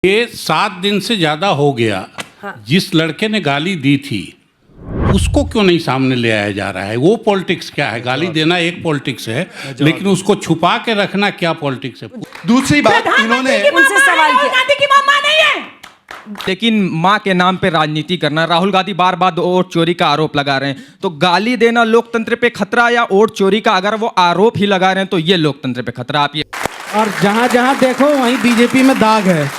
ये 7 दिन से ज्यादा हो गया। हाँ। जिस लड़के ने गाली दी थी उसको क्यों नहीं सामने ले आया जा रहा है? वो पॉलिटिक्स क्या है? गाली देना एक पॉलिटिक्स है, लेकिन उसको छुपा के रखना क्या पॉलिटिक्स है? दूसरी बात इन्होंने उनसे सवाल किया। गांधी की मां नहीं है। लेकिन माँ के नाम पे राजनीति करना, राहुल गांधी बार बार वोट चोरी का आरोप लगा रहे हैं, तो गाली देना लोकतंत्र पे खतरा या वोट चोरी का अगर वो आरोप ही लगा रहे हैं तो ये लोकतंत्र पे खतरा। आप ये और जहां जहां देखो वहीं बीजेपी में दाग है।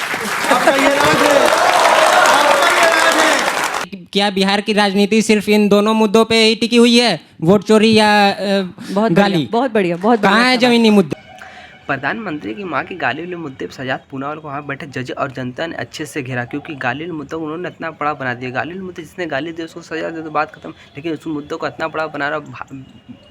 क्या बिहार की राजनीति सिर्फ इन दोनों मुद्दों पे ही टिकी हुई है, वोट चोरी या बहुत गाली? बहुत बढ़िया बहुत कहाँ है जमीनी मुद्दे? प्रधानमंत्री की मां की गाली वाले मुद्दे पर सजाद पूनावाला को वहाँ बैठे जज और जनता ने अच्छे से घेरा, क्योंकि गाली वाले मुद्दों को उन्होंने इतना बड़ा बना दिया। गाली वाले मुद्दे जिसने गाली दी उसको सजा दे तो बात खत्म, लेकिन उस मुद्दों को इतना बड़ा बना रहा।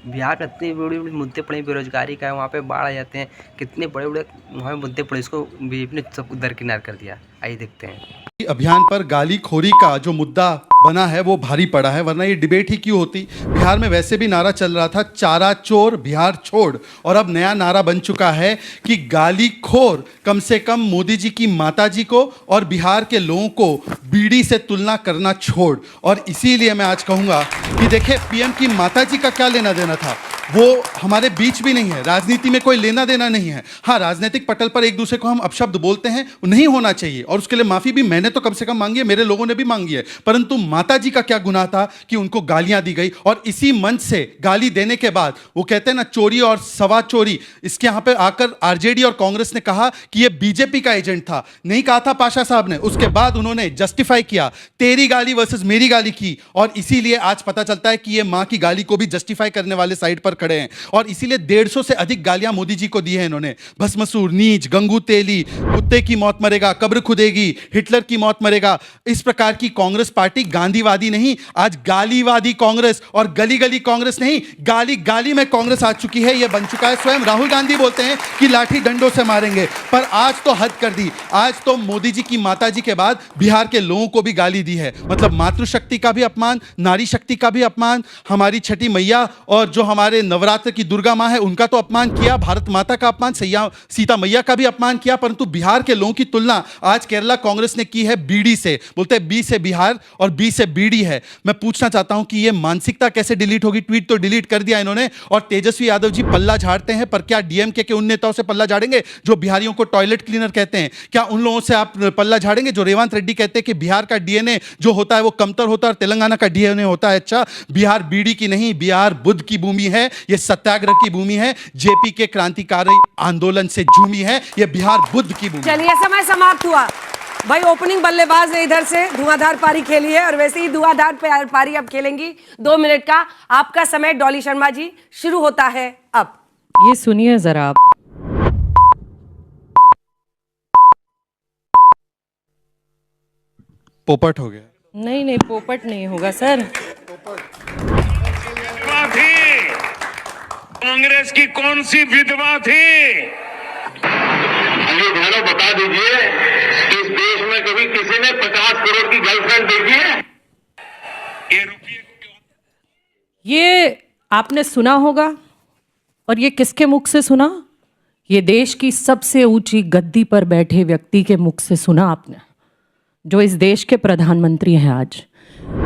बिहार में इतने बड़े बड़े मुद्दे पड़े, बेरोजगारी का है, वहाँ पे बाढ़ आ जाते हैं, कितने बड़े बड़े वहाँ मुद्दे पड़े, इसको बीजेपी ने सबको दरकिनार कर दिया। आइए देखते हैं। अभियान पर गाली खोरी का जो मुद्दा बना है वो भारी पड़ा है, वरना ये डिबेट ही क्यों होती। बिहार में वैसे भी नारा चल रहा था चारा चोर बिहार छोड़, और अब नया नारा बन चुका है कि गाली खोर कम से कम मोदी जी की माता जी को और बिहार के लोगों को बीड़ी से तुलना करना छोड़। और इसीलिए मैं आज कहूँगा कि देखिए, पीएम की माता जी का क्या लेना देना था, वो हमारे बीच भी नहीं है, राजनीति में कोई लेना देना नहीं है। हाँ, राजनीतिक पटल पर एक दूसरे को हम अपशब्द बोलते हैं, नहीं होना चाहिए, और उसके लिए माफ़ी भी मैंने तो कम से कम मांगी है, मेरे लोगों ने भी मांगी है, परंतु माता जी का क्या गुनाह था कि उनको गालियां दी गई। और इसी मंच से गाली देने के बाद वो कहते हैं ना, चोरी और सवा चोरी, इसके यहाँ पे आकर आरजेडी और कांग्रेस ने कहा कि ये बीजेपी का एजेंट था। नहीं कहा था पाशा साहब ने, उसके बाद उन्होंने जस्टिफाई किया, तेरी गाली वर्सेस मेरी गाली की, और इसीलिए आज पता चलता है कि ये माँ की गाली को भी जस्टिफाई करने वाले साइड पर खड़े हैं। और इसीलिए 150 से अधिक गालियां मोदी जी को दी है इन्होंने। भस्मसूर, नीच, गंगू तेली, कुत्ते की मौत मरेगा, कब्र खुदेगी, हिटलर की मौत मरेगा, इस प्रकार की कांग्रेस पार्टी गांधीवादी नहीं, आज गालीवादी कांग्रेस, और गली गली कांग्रेस नहीं, गाली गाली में कांग्रेस आ चुकी है। यह बन चुका है। स्वयं राहुल गांधी बोलते हैं कि लाठी डंडों से मारेंगे, पर आज तो हद कर दी। आज तो मोदी जी की माता जी के बाद बिहार के लोगों को भी गाली दी है। मतलब मातृशक्ति का भी अपमान, नारी शक्ति का भी अपमान, हमारी छठी मैया और जो हमारे नवरात्र की दुर्गा मां है उनका तो अपमान किया, भारत माता का अपमान, सीता मैया का भी अपमान किया, परंतु बिहार के लोगों की तुलना आज केरला कांग्रेस ने की है बीड़ी से। बोलते हैं बी से बिहार और बी से बीड़ी है। मैं पूछना चाहता हूं कि यह मानसिकता कैसे डिलीट होगी? ट्वीट तो डिलीट कर दिया इन्होंने, और तेजस्वी यादव जी पल्ला झाड़ते हैं, पर क्या डीएमके के उन नेताओं से पल्ला झाड़ेंगे जो बिहारियों को टॉयलेट क्लीनर कहते हैं? क्या उन लोगों से आप पल्ला झाड़ेंगे जो रेवंत रेड्डी कहते हैं कि बिहार का डीएनए जो होता है वो कमतर होता है और तेलंगाना का डीएनए होता है? अच्छा, बिहार बीड़ी की नहीं, बिहार बुद्ध की भूमि है, यह सत्याग्रह की भूमि है, जेपी के क्रांतिकारी आंदोलन से झूमी है, यह बिहार बुद्ध की भूमि। चलिए, समय समाप्त हुआ भाई। ओपनिंग बल्लेबाज ने इधर से धुआंधार पारी खेली है, और वैसे ही धुआंधार पारी अब खेलेंगी 2 मिनट का आपका समय। डॉली शर्मा जी, शुरू होता है अब। ये सुनिए जरा आप। पोपट हो गया। नहीं नहीं, पोपट नहीं होगा सर। कांग्रेस की कौन सी विधवा थी? बहनों बता दीजिए, इस देश में कभी किसी ने 50 करोड़ की गर्लफ्रेंड देखी है? ये रुपये ये आपने सुना होगा, और ये किसके मुख से सुना? ये देश की सबसे ऊंची गद्दी पर बैठे व्यक्ति के मुख से सुना आपने, जो इस देश के प्रधानमंत्री हैं आज,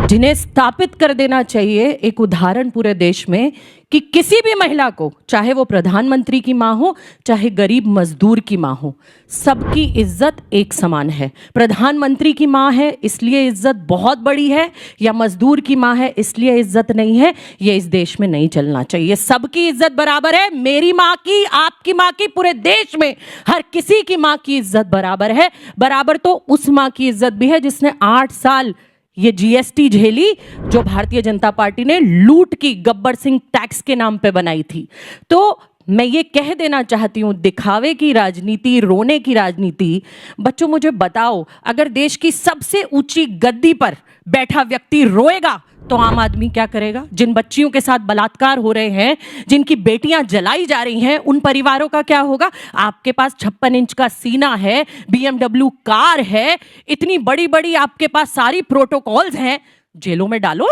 जिन्हें स्थापित कर देना चाहिए एक उदाहरण पूरे देश में कि किसी भी महिला को, चाहे वो प्रधानमंत्री की मां हो, चाहे गरीब मजदूर की मां हो, सबकी इज्जत एक समान है। प्रधानमंत्री की मां है इसलिए इज्जत बहुत बड़ी है, या मजदूर की मां है इसलिए इज्जत नहीं है, ये इस देश में नहीं चलना चाहिए। सबकी इज्जत बराबर है। मेरी मां की, आपकी मां की, पूरे देश में हर किसी की मां की इज्जत बराबर है। बराबर तो उस मां की इज्जत भी है जिसने 8 साल ये जीएसटी झेली, जो भारतीय जनता पार्टी ने लूट की, गब्बर सिंह टैक्स के नाम पे बनाई थी। तो मैं ये कह देना चाहती हूँ, दिखावे की राजनीति, रोने की राजनीति। बच्चों, मुझे बताओ, अगर देश की सबसे ऊंची गद्दी पर बैठा व्यक्ति रोएगा तो आम आदमी क्या करेगा? जिन बच्चियों के साथ बलात्कार हो रहे हैं, जिनकी बेटियां जलाई जा रही हैं, उन परिवारों का क्या होगा? आपके पास 56 इंच का सीना है, बीएमडब्ल्यू कार है, इतनी बड़ी बड़ी आपके पास सारी प्रोटोकॉल्स हैं, जेलों में डालो।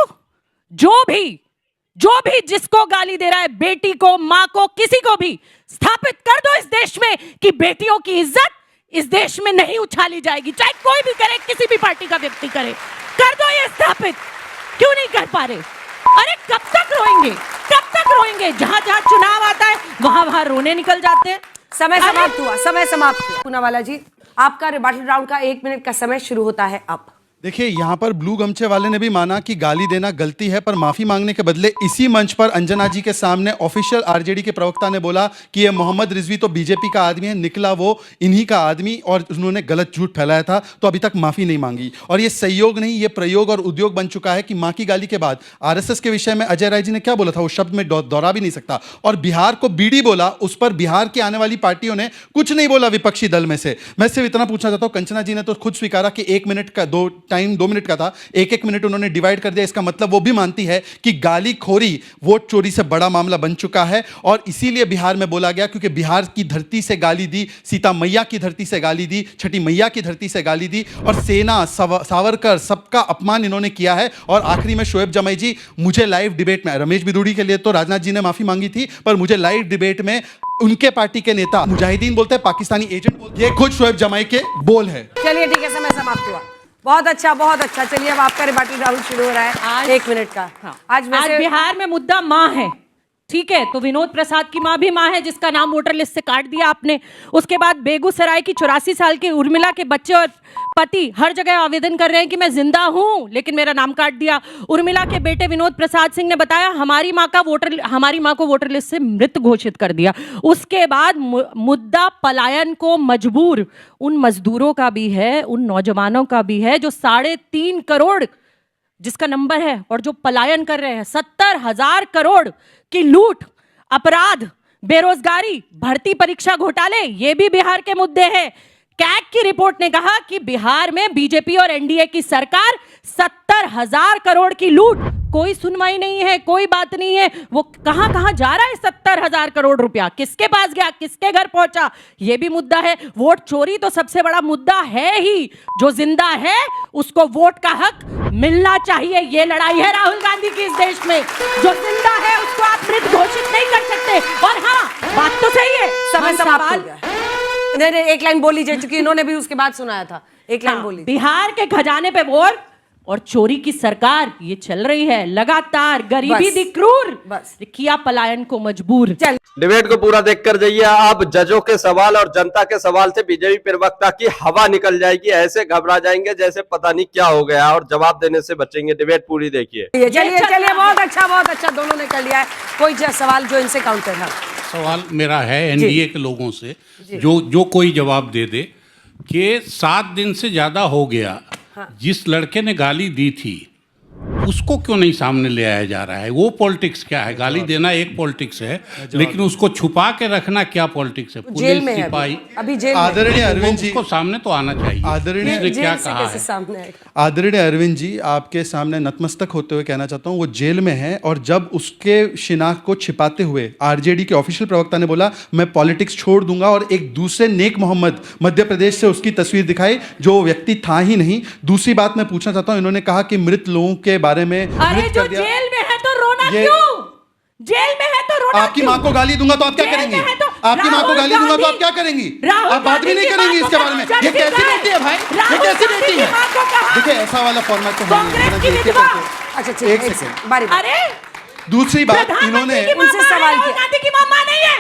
जो भी जिसको गाली दे रहा है, बेटी को, मां को, किसी को भी स्थापित कर दो इस देश में कि बेटियों की इज्जत इस देश में नहीं उछाली जाएगी, चाहे कोई भी करे, किसी भी पार्टी का व्यक्ति करे। कर दो ये स्थापित, क्यों नहीं कर पा रहे? अरे कब तक रोएंगे, कब तक रोएंगे? जहां जहां चुनाव आता है वहां वहां रोने निकल जाते हैं। समय समाप्त हुआ, समय समाप्त हुआ। पूनावाला जी, आपका रिबेटल राउंड का 1 मिनट का समय शुरू होता है अब। देखिए, यहाँ पर ब्लू गमछे वाले ने भी माना कि गाली देना गलती है, पर माफी मांगने के बदले इसी मंच पर अंजना जी के सामने ऑफिशियल आरजेडी के प्रवक्ता ने बोला कि ये मोहम्मद रिजवी तो बीजेपी का आदमी है, निकला वो इन्हीं का आदमी, और उन्होंने गलत झूठ फैलाया था, तो अभी तक माफी नहीं मांगी। और ये संयोग नहीं, ये प्रयोग और उद्योग बन चुका है कि मां की गाली के बाद आरएसएस के विषय में अजय राय जी ने क्या बोला था, वो शब्द में दोहरा भी नहीं सकता। और बिहार को बीड़ी बोला, उस पर बिहार की आने वाली पार्टियों ने कुछ नहीं बोला विपक्षी दल में से। मैं सिर्फ इतना पूछना चाहता हूँ, कंचना जी ने तो खुद स्वीकारा कि 1 मिनट का 2 मिनट का था, 1-1 मिनट उन्होंने डिवाइड कर दिया। इसका मतलब वो भी मानती है कि गाली खोरी वोट चोरी से बड़ा मामला बन चुका है, और इसीलिए बिहार में बोला गया, क्योंकि बिहार की धरती से गाली दी, सीता मैया की धरती से गाली दी, छठी मैया की धरती से गाली दी, और सेना, सावरकर, सबका अपमान इन्होंने किया है। और आखिरी में शोएब जमाई जी, मुझे लाइव डिबेट में, रमेश बिदुड़ी के लिए तो राजनाथ जी ने माफी मांगी थी, पर मुझे लाइव डिबेट में उनके पार्टी के नेता मुजाहिदीन बोलते हैं, पाकिस्तानी एजेंट बोलते हैं, ये खुद शोएब जमाई के बोल है। चलिए ठीक है, समय समाप्त हुआ। बहुत अच्छा, बहुत अच्छा। चलिए अब आपका रिबेटल राउंड शुरू हो रहा है 1 मिनट का। हाँ। आज बिहार में मुद्दा माँ है, ठीक है, तो विनोद प्रसाद की माँ भी माँ है, जिसका नाम वोटर लिस्ट से काट दिया आपने। उसके बाद बेगूसराय की 84 साल की उर्मिला के बच्चे और पति हर जगह आवेदन कर रहे हैं कि मैं जिंदा हूं, लेकिन मेरा नाम काट दिया। उर्मिला के बेटे विनोद प्रसाद सिंह ने बताया हमारी माँ को वोटर लिस्ट से मृत घोषित कर दिया। उसके बाद मुद्दा पलायन को मजबूर उन मजदूरों का भी है, उन नौजवानों का भी है जो 3.5 करोड़ जिसका नंबर है और जो पलायन कर रहे हैं। 70,000 करोड़ की लूट, अपराध, बेरोजगारी, भर्ती परीक्षा घोटाले, ये भी बिहार के मुद्दे हैं। कैग की रिपोर्ट ने कहा कि बिहार में बीजेपी और एनडीए की सरकार 70,000 करोड़ की लूट, कोई सुनवाई नहीं है, कोई बात नहीं है। वो कहां कहां जा रहा है 70,000 करोड़ रुपया, किसके पास गया, किसके घर पहुंचा, यह भी मुद्दा है। वोट चोरी तो सबसे बड़ा मुद्दा है ही, जो जिंदा है उसको वोट का हक मिलना चाहिए। यह लड़ाई है राहुल गांधी की इस देश में। जो जिंदा है उसको आप मृत घोषित नहीं कर सकते। और हाँ, बात तो सही है, समय समाप्त हो गया। नहीं, एक लाइन बोल लीजिए, क्योंकि इन्होंने भी उसके बाद सुनाया था। एक लाइन बोली। बिहार के खजाने पे वोट और चोरी की सरकार ये चल रही है लगातार। गरीबी दी क्रूर, बस किया पलायन को मजबूर। चल डिबेट को पूरा देखकर जाइए। आप जजों के सवाल और जनता के सवाल से बीजेपी प्रवक्ता की हवा निकल जाएगी, ऐसे घबरा जाएंगे जैसे पता नहीं क्या हो गया, और जवाब देने से बचेंगे। डिबेट पूरी देखिए। चलिए, बहुत अच्छा दोनों ने कर लिया है। कोई सवाल जो इनसे काउंटर है? सवाल मेरा है एनडीए के लोगों से, जो कोई जवाब दे दे कि 7 दिन से ज्यादा हो गया, जिस लड़के ने गाली दी थी उसको क्यों नहीं सामने ले आया जा रहा है? वो पॉलिटिक्स क्या है? गाली देना एक पॉलिटिक्स है, लेकिन उसको छुपा के रखना क्या पॉलिटिक्स है? जेल में पुलिस, सिपाही, अभी जेल में। आदरणीय अरविंद जी, उसको सामने तो आना चाहिए। आदरणीय क्या कहा है? आदरणीय अरविंद जी, आपके सामने नतमस्तक होते हुए कहना चाहता हूँ, वो जेल में है, और जब उसके शिनाख्त को छिपाते हुए आरजेडी के ऑफिशियल प्रवक्ता ने बोला मैं पॉलिटिक्स छोड़ दूंगा, और एक दूसरे नेक मोहम्मद मध्य प्रदेश से उसकी तस्वीर दिखाई जो व्यक्ति था ही नहीं। दूसरी बात मैं पूछना चाहता हूँ, इन्होंने कहा कि मृत लोगों के बारे में, अरे जो जेल में है तो रोना क्यों? जेल में है तो रोना आपकी माँ को गाली दूंगा तो आप क्या करेंगी? आपकी माँ को गाली दूंगा तो आप क्या करेंगी? आप बात भी नहीं करेंगी इसके बारे में। ये कैसी बेटी है भाई, ये कैसी बेटी है? देखिए, ऐसा वाला फॉर्मेट तो है नहीं। अच्छा, एक सेकंड। अरे दूसरी बात, इन्होंने उनसे सवाल किया। गांधी की मामा नहीं है,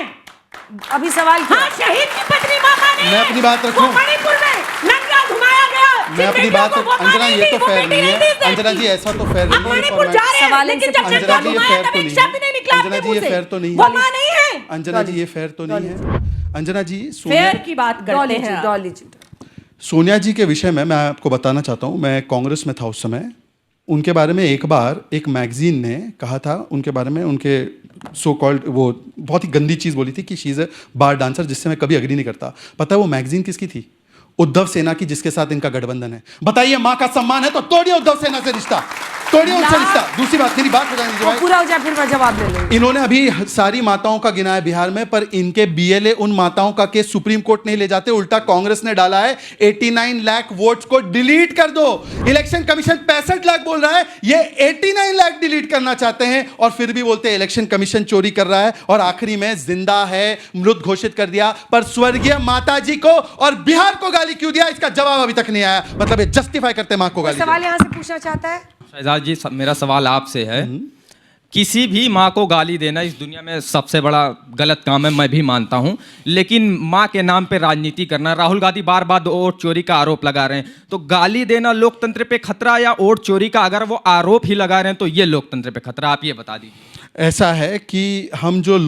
अभी सवाल किया। हाँ, शहीद की पत्नी मामा नहीं है। मैं अपनी बात रखूं, मणिपुर में नंगा घुमाया गया। मैं अपनी बात अंजना, ये तो फेयर नहीं है। अंजना जी, ऐसा तो फेयर नहीं है। मणिपुर जा रहे हैं, लेकिन जब अंजना जी, ये फेयर तो नहीं शब्द नहीं निकला। अंजना जी, ये फेयर तो नहीं वो माँ नहीं है। अंजना जी, ये फेयर तो नहीं है। अंजना जी, फेयर की बात करते हैं। डॉली जी, सोनिया जी के विषय में मैं आपको बताना चाहता हूँ, मैं कांग्रेस में था उस समय। उनके बारे में एक बार एक मैगजीन ने कहा था, उनके बारे में, उनके सो कॉल्ड, वो बहुत ही गंदी चीज़ बोली थी कि she is a bar dancer, जिससे मैं कभी अग्री नहीं करता। पता है वो मैगजीन किसकी थी? उद्धव सेना की, जिसके साथ इनका गठबंधन है। बताइए, माँ का सम्मान है तो तोड़िए उद्धव सेना से रिश्ता। तोड़िए उनसे रिश्ता। दूसरी बात, मेरी बात बताने दीजिए वो भाई। पूरा हो जाए फिर मैं जवाब दे लूंगी। इन्होंने अभी सारी माताओं का गिना है बिहार में, पर इनके बीएलए उन माताओं का केस सुप्रीम कोर्ट नहीं ले जाते। उल्टा कांग्रेस ने डाला है 89 लाख वोट्स को डिलीट कर दो। इलेक्शन कमीशन 65 लाख बोल रहा है, ये 89 लाख डिलीट करना चाहते हैं और फिर भी बोलते हैं इलेक्शन कमीशन चोरी कर रहा है। और आखिरी में जिंदा है, मृत घोषित कर दिया, पर स्वर्गीय माता जी को और बिहार को गाली क्यों दिया, इसका जवाब अभी तक नहीं आया। मतलब ये जस्टिफाई करते मां को गाली सवाल यहां से पूछना चाहता है शहजाद जी, मेरा सवाल आपसे है, किसी भी माँ को गाली देना इस दुनिया में सबसे बड़ा गलत काम है, मैं भी मानता हूँ, लेकिन माँ के नाम पे राजनीति करना, राहुल गांधी बार बार वोट चोरी का आरोप लगा रहे हैं, तो गाली देना लोकतंत्र पे खतरा या वोट चोरी का अगर वो आरोप ही लगा रहे हैं तो ये लोकतंत्र पे खतरा, आप ये बता दीजिए। ऐसा है कि हम जो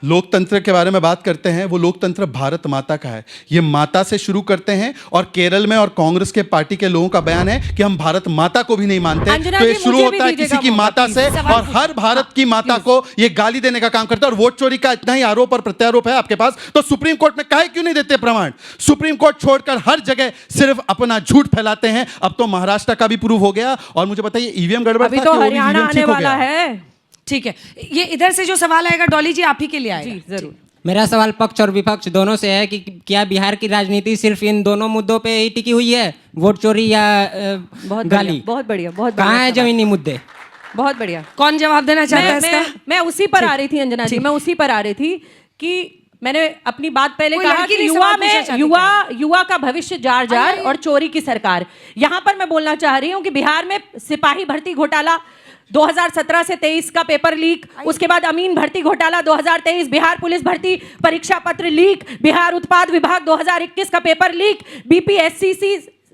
लोकतंत्र के बारे में बात करते हैं, वो लोकतंत्र भारत माता का है। ये माता से शुरू करते हैं और केरल में और कांग्रेस के पार्टी के लोगों का बयान है कि हम भारत माता को भी नहीं मानते। तो ये शुरू होता है किसी की माता से और हर भारत की माता को ये गाली देने का काम करता है। और वोट चोरी का इतना ही आरोप और प्रत्यारोप है आपके पास, तो सुप्रीम कोर्ट में काहे क्यों नहीं देते प्रमाण? सुप्रीम कोर्ट छोड़कर हर जगह सिर्फ अपना झूठ फैलाते हैं। अब तो महाराष्ट्र का भी प्रूव हो गया। और मुझे बताइए ईवीएम गड़बड़ अभी था तो कि वो भी हरियाणा EVM आने ठीक हो वाला गया? है। ठीक है, ये इधर से जो सवाल आएगा डॉली जी आप ही के लिए आएगा। जी जरूर। मेरा सवाल पक्ष और विपक्ष दोनों से है कि क्या बिहार की राजनीति सिर्फ इन दोनों मुद्दों पे ही टिकी हुई है, वोट चोरी या बहुत गाली? बढ़िया, बहुत बढ़िया, बहुत कहाँ बढ़िया है सवाल। जमीनी मुद्दे? बहुत बढ़िया। कौन जवाब देना चाहता है इसका? मैं उसी पर आ रही थी अंजना जी, मैं उसी पर आ रही थी कि मैंने अपनी बात पहले कोई कहा लड़की कि नहीं युवा सवाल पूछना में चाहती युवा का भविष्य जार जार और चोरी की सरकार। यहां पर मैं बोलना चाह रही हूं कि बिहार में सिपाही भर्ती घोटाला 2017 से 23 का पेपर लीक, उसके बाद अमीन भर्ती घोटाला 2023, बिहार पुलिस भर्ती परीक्षा पत्र लीक, बिहार उत्पाद विभाग 2021 का पेपर लीक, बीपीएससी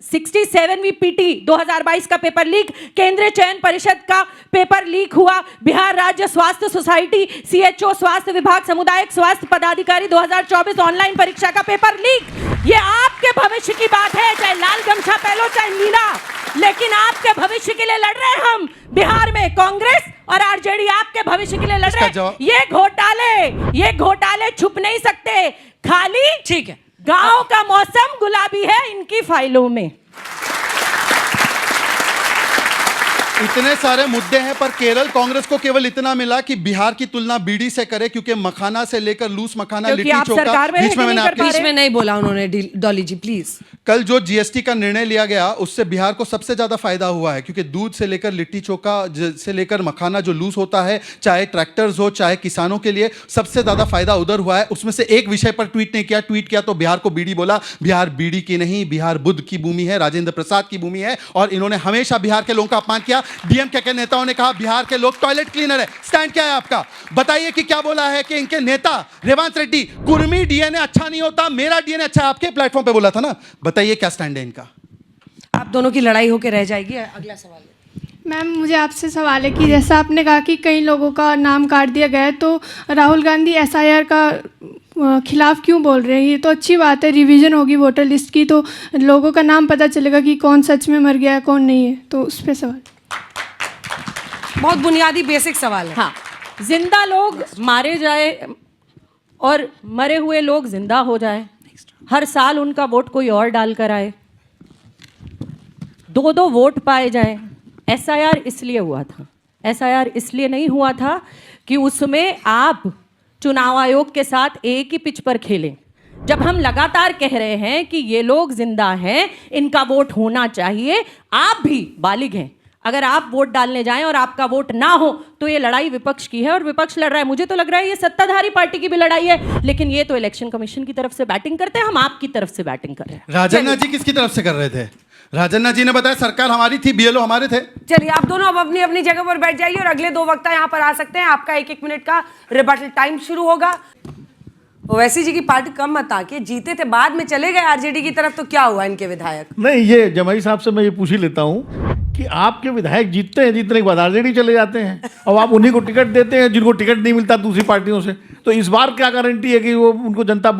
67वीं पीटी 2022 का पेपर लीक, केंद्रीय चयन परिषद का पेपर लीक हुआ, बिहार राज्य स्वास्थ्य सोसाइटी सीएचओ स्वास्थ्य विभाग सामुदायिक स्वास्थ्य पदाधिकारी 2024 ऑनलाइन परीक्षा का पेपर लीक। ये आपके भविष्य की बात है, चाहे लाल गमछा पहनो चाहे नीला, लेकिन आपके भविष्य के लिए लड़ रहे हैं हम। बिहार में कांग्रेस और आरजेडी आपके भविष्य के लिए लड़ रहे हैं। ये घोटाले छुप नहीं सकते, खाली ठीक है, गांव का मौसम गुलाबी है इनकी फाइलों में। इतने सारे मुद्दे हैं, पर केरल कांग्रेस को केवल इतना मिला कि बिहार की तुलना बीड़ी से करे, क्योंकि मखाना से लेकर लूस मखाना, क्योंकि लिट्टी आप चोखा, सरकार में बीच में मैंने आपके बीच में नहीं बोला उन्होंने डॉली जी प्लीज। कल जो जीएसटी का निर्णय लिया गया उससे बिहार को सबसे ज्यादा फायदा हुआ है, क्योंकि दूध से लेकर लिट्टी चोखा से लेकर मखाना जो लूज होता है, चाहे ट्रैक्टर्स हो चाहे किसानों के लिए, सबसे ज्यादा फायदा उधर हुआ है। उसमें से एक विषय पर ट्वीट नहीं किया, ट्वीट किया तो बिहार को बीड़ी बोला। बिहार बीड़ी की नहीं, बिहार बुद्ध की भूमि है, राजेंद्र प्रसाद की भूमि है। और इन्होंने हमेशा बिहार के लोगों का अपमान किया। डीएमके के नेताओं ने कहा बिहार के लोग टॉयलेट क्लीनर है। स्टैंड क्या है आपका? बताइए कि क्या बोला है कि इनके नेता रेवंत रेड्डी कुर्मी डीएनए अच्छा नहीं होता, मेरा डीएनए अच्छा है, आपके प्लेटफॉर्म पे बोला था ना। बताइए क्या स्टैंड है इनका? आप दोनों की लड़ाई होकर रह जाएगी। अगला सवाल मैम, मुझे आपसे सवाल है कि जैसा आपने कहा कि कई लोगों का नाम काट दिया गया है, तो राहुल गांधी एसआईआर का खिलाफ क्यों बोल रहे हैं? ये तो अच्छी बात है, रिवीजन होगी वोटर लिस्ट की तो लोगों का नाम पता चलेगा कि कौन सच में मर गया है कौन नहीं है। तो उस पर सवाल, बहुत बुनियादी बेसिक सवाल है। हाँ, जिंदा लोग मारे जाए और मरे हुए लोग जिंदा हो जाए, हर साल उनका वोट कोई और डाल कर आए, 2-2 वोट पाए जाए। एसआईआर इसलिए हुआ था, एसआईआर इसलिए नहीं हुआ था कि उसमें आप चुनाव आयोग के साथ एक ही पिच पर खेलें। जब हम लगातार कह रहे हैं कि ये लोग जिंदा हैं, इनका वोट होना चाहिए, आप भी बालिग हैं, अगर आप वोट डालने जाएं और आपका वोट ना हो तो ये लड़ाई विपक्ष की है और विपक्ष लड़ रहा है। मुझे तो लग रहा है ये सत्ताधारी पार्टी की भी लड़ाई है, लेकिन ये तो इलेक्शन कमीशन की तरफ से बैटिंग करते हैं, हम आपकी तरफ से बैटिंग कर रहे हैं। राजन्ना जी किसकी तरफ से कर रहे थे? राजन्ना जी ने बताया सरकार हमारी थी, बीएलओ हमारे थे। चलिए आप दोनों अब अपनी अपनी जगह पर बैठ जाइए और अगले 2 वक्ता यहाँ पर आ सकते हैं। आपका 1-1 मिनट का रिबटल टाइम शुरू होगा। ओवैसी जी की पार्टी कम मत आके जीते थे, बाद में चले गए आरजेडी की तरफ, तो क्या हुआ इनके विधायक? नहीं, ये जमाई साहब से मैं ये पूछ ही लेता हूँ कि आपके विधायक जीतते हैं, जीतने के बाद आरजेडी चले जाते हैं और आप उन्हीं को टिकट देते हैं जिनको टिकट नहीं मिलता दूसरी पार्टियों से। तो इस बार क्या गारंटी है कि वो उनको जनता वोट